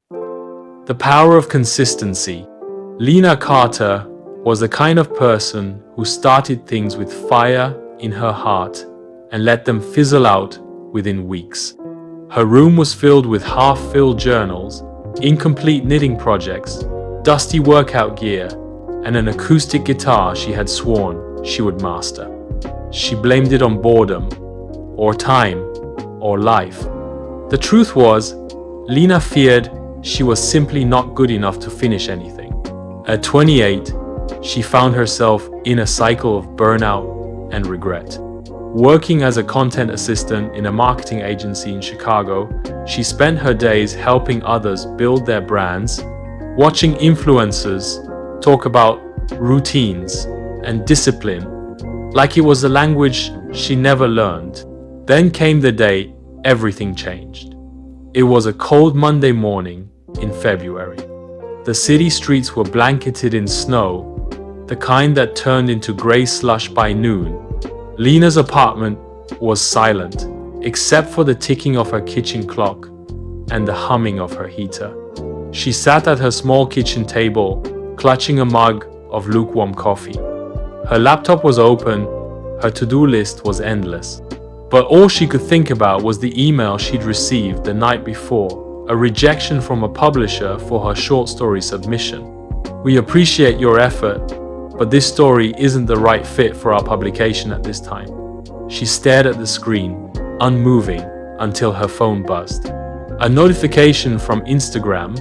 The power of consistency. Lena Carter was the kind of person who started things with fire in her heart and let them fizzle out within weeks. Her room was filled with half-filled journals, incomplete knitting projects, dusty workout gear, and an acoustic guitar she had sworn she would master. She blamed it on boredom, or time, or life. The truth was, Lena feared she was simply not good enough to finish anything. At 28, she found herself in a cycle of burnout and regret. Working as a content assistant in a marketing agency in Chicago, she spent her days helping others build their brands, watching influencers talk about routines and discipline like it was a language she never learned. Then came the day everything changed. It was a cold Monday morning in February. The city streets were blanketed in snow, the kind that turned into grey slush by noon. Lena's apartment was silent, except for the ticking of her kitchen clock and the humming of her heater. She sat at her small kitchen table, clutching a mug of lukewarm coffee. Her laptop was open, her to-do list was endless. But all she could think about was the email she'd received the night before, a rejection from a publisher for her short story submission. "We appreciate your effort, but this story isn't the right fit for our publication at this time." She stared at the screen, unmoving, until her phone buzzed. A notification from Instagram,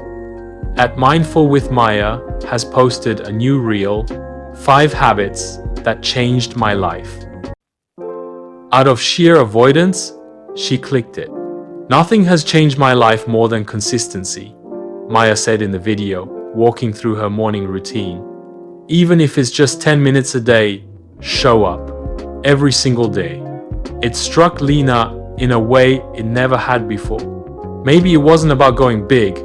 @mindfulwithmaya, has posted a new reel, 5 habits that changed my life. Out of sheer avoidance, she clicked it. "Nothing has changed my life more than consistency," Maya said in the video, walking through her morning routine. "Even if it's just 10 minutes a day, show up. Every single day." It struck Lena in a way it never had before. Maybe it wasn't about going big.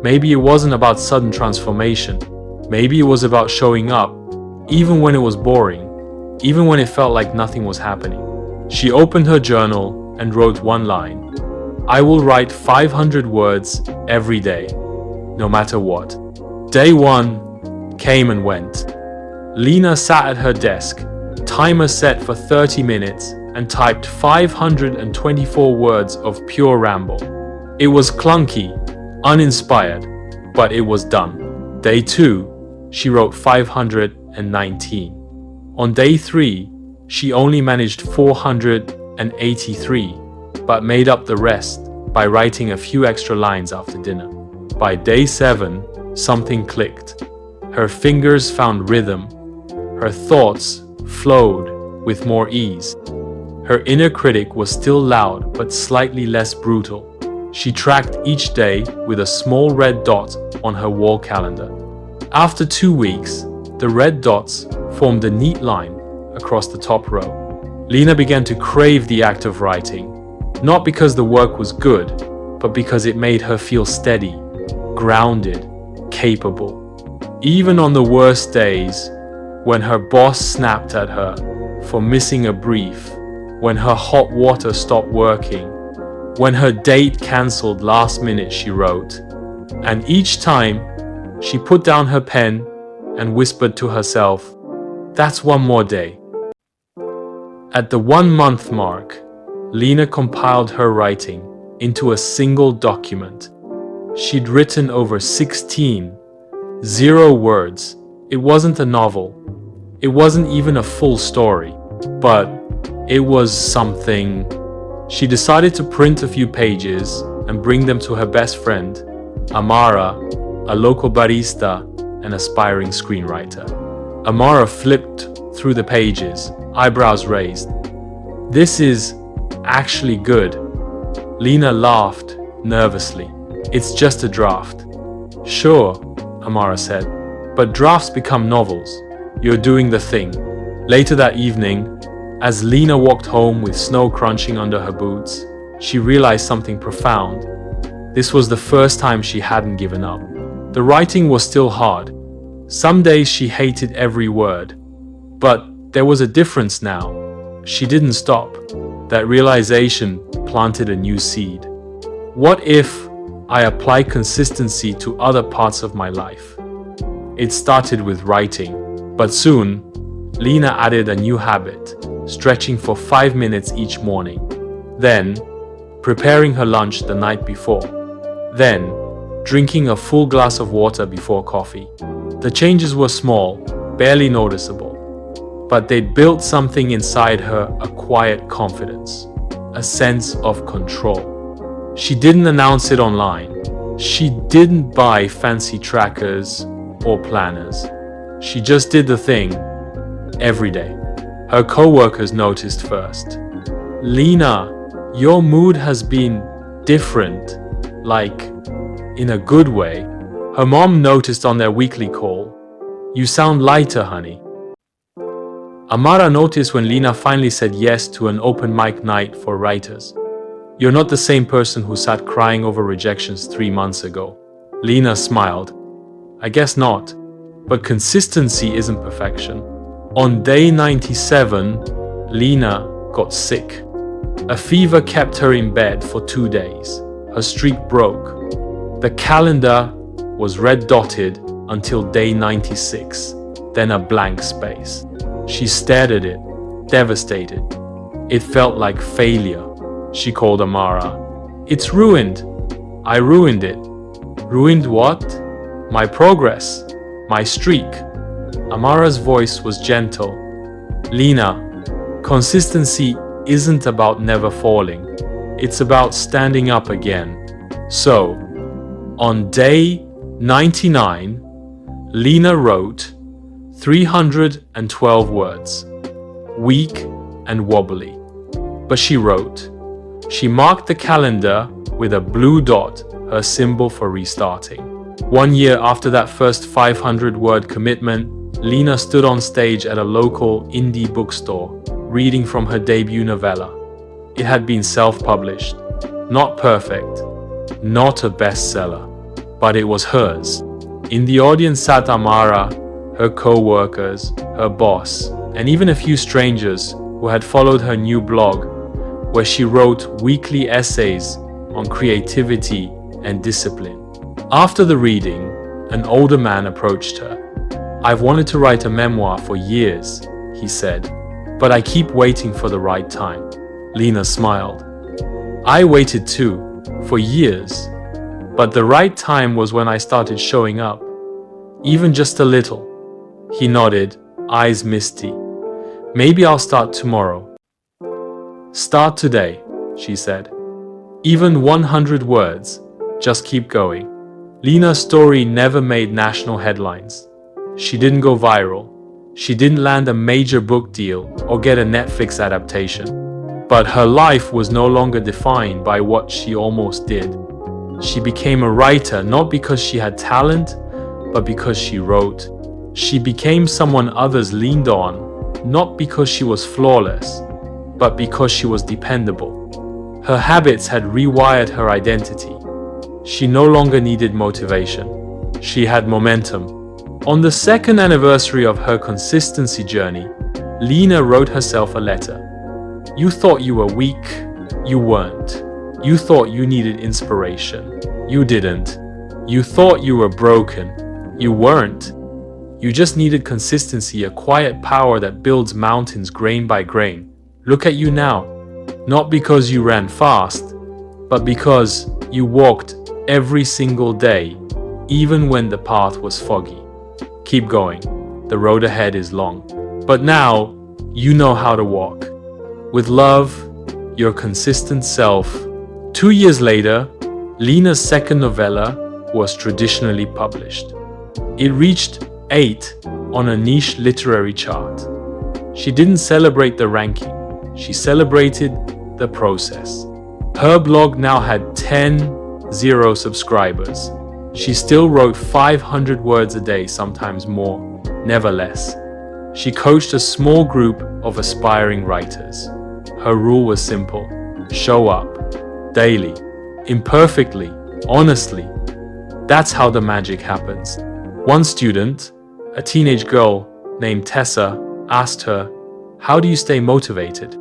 Maybe it wasn't about sudden transformation. Maybe it was about showing up, even when it was boring, even when it felt like nothing was happening. She opened her journal and wrote one line: "I will write 500 words every day, no matter what." Day 1 came and went. Lena sat at her desk, timer set for 30 minutes, and typed 524 words of pure ramble. It was clunky, uninspired, but it was done. Day 2, she wrote 519. On day 3, she only managed 483, but made up the rest by writing a few extra lines after dinner. By day 7, something clicked. Her fingers found rhythm. Her thoughts flowed with more ease. Her inner critic was still loud but slightly less brutal. She tracked each day with a small red dot on her wall calendar. After 2 weeks, the red dots formed a neat line across the top row. Lena began to crave the act of writing, not because the work was good, but because it made her feel steady, grounded, capable. Even on the worst days, when her boss snapped at her for missing a brief, when her hot water stopped working, when her date cancelled last minute, she wrote. And each time, she put down her pen and whispered to herself, "That's one more day." At the 1-month mark, Lena compiled her writing into a single document. She'd written over 16, 0 words. It wasn't a novel. It wasn't even a full story, but it was something. She decided to print a few pages and bring them to her best friend, Amara, a local barista and aspiring screenwriter. Amara flipped through the pages, eyebrows raised. "This is actually good." Lena laughed nervously. "It's just a draft." "Sure," Amara said, "but drafts become novels. You're doing the thing." Later that evening, as Lena walked home with snow crunching under her boots, she realized something profound. This was the first time she hadn't given up. The writing was still hard. Some days she hated every word. But there was a difference now. She didn't stop. That realization planted a new seed. What if I apply consistency to other parts of my life. It started with writing, but soon, Lena added a new habit, stretching for 5 minutes each morning. Then, preparing her lunch the night before. Then, drinking a full glass of water before coffee. The changes were small, barely noticeable, but they'd built something inside her, a quiet confidence, a sense of control. She didn't announce it online. She didn't buy fancy trackers or planners. She just did the thing every day. Her co-workers noticed first. Lena, your mood has been different, like in a good way. Her mom noticed on their weekly call. You sound lighter, honey. Amara noticed when Lena finally said yes to an open mic night for writers. You're not the same person who sat crying over rejections 3 months ago. Lena smiled. I guess not, but consistency isn't perfection. On day 97, Lena got sick. A fever kept her in bed for 2 days. Her streak broke. The calendar was red dotted until day 96, then a blank space. She stared at it, devastated. It felt like failure. She called Amara. It's ruined. I ruined it. Ruined what? My progress. My streak. Amara's voice was gentle. Lena, consistency isn't about never falling. It's about standing up again. So, on day 99, Lena wrote 312 words. Weak and wobbly. But she wrote. She marked the calendar with a blue dot, her symbol for restarting. 1 year after that first 500-word commitment, Lena stood on stage at a local indie bookstore, reading from her debut novella. It had been self-published. Not perfect, not a bestseller, but it was hers. In the audience sat Amara, her co-workers, her boss, and even a few strangers who had followed her new blog, where she wrote weekly essays on creativity and discipline. After the reading, an older man approached her. I've wanted to write a memoir for years, he said, but I keep waiting for the right time. Lena smiled. I waited too, for years, but the right time was when I started showing up, even just a little. He nodded, eyes misty. Maybe I'll start tomorrow. Start today, she said. Even 100 words, just keep going. Lena's story never made national headlines. She didn't go viral. She didn't land a major book deal or get a Netflix adaptation. But her life was no longer defined by what she almost did. She became a writer not because she had talent, but because she wrote. She became someone others leaned on, not because she was flawless, but because she was dependable. Her habits had rewired her identity. She no longer needed motivation. She had momentum. On the second anniversary of her consistency journey, Lena wrote herself a letter. You thought you were weak. You weren't. You thought you needed inspiration. You didn't. You thought you were broken. You weren't. You just needed consistency, a quiet power that builds mountains grain by grain. Look at you now. Not because you ran fast, but because you walked every single day, even when the path was foggy. Keep going. The road ahead is long. But now, you know how to walk. With love, your consistent self. 2 years later, Lena's second novella was traditionally published. It reached 8 on a niche literary chart. She didn't celebrate the ranking. She celebrated the process. Her blog now had 10,000 subscribers. She still wrote 500 words a day, sometimes more, never less. She coached a small group of aspiring writers. Her rule was simple: show up, daily, imperfectly, honestly. That's how the magic happens. One student, a teenage girl named Tessa, asked her, "How do you stay motivated?"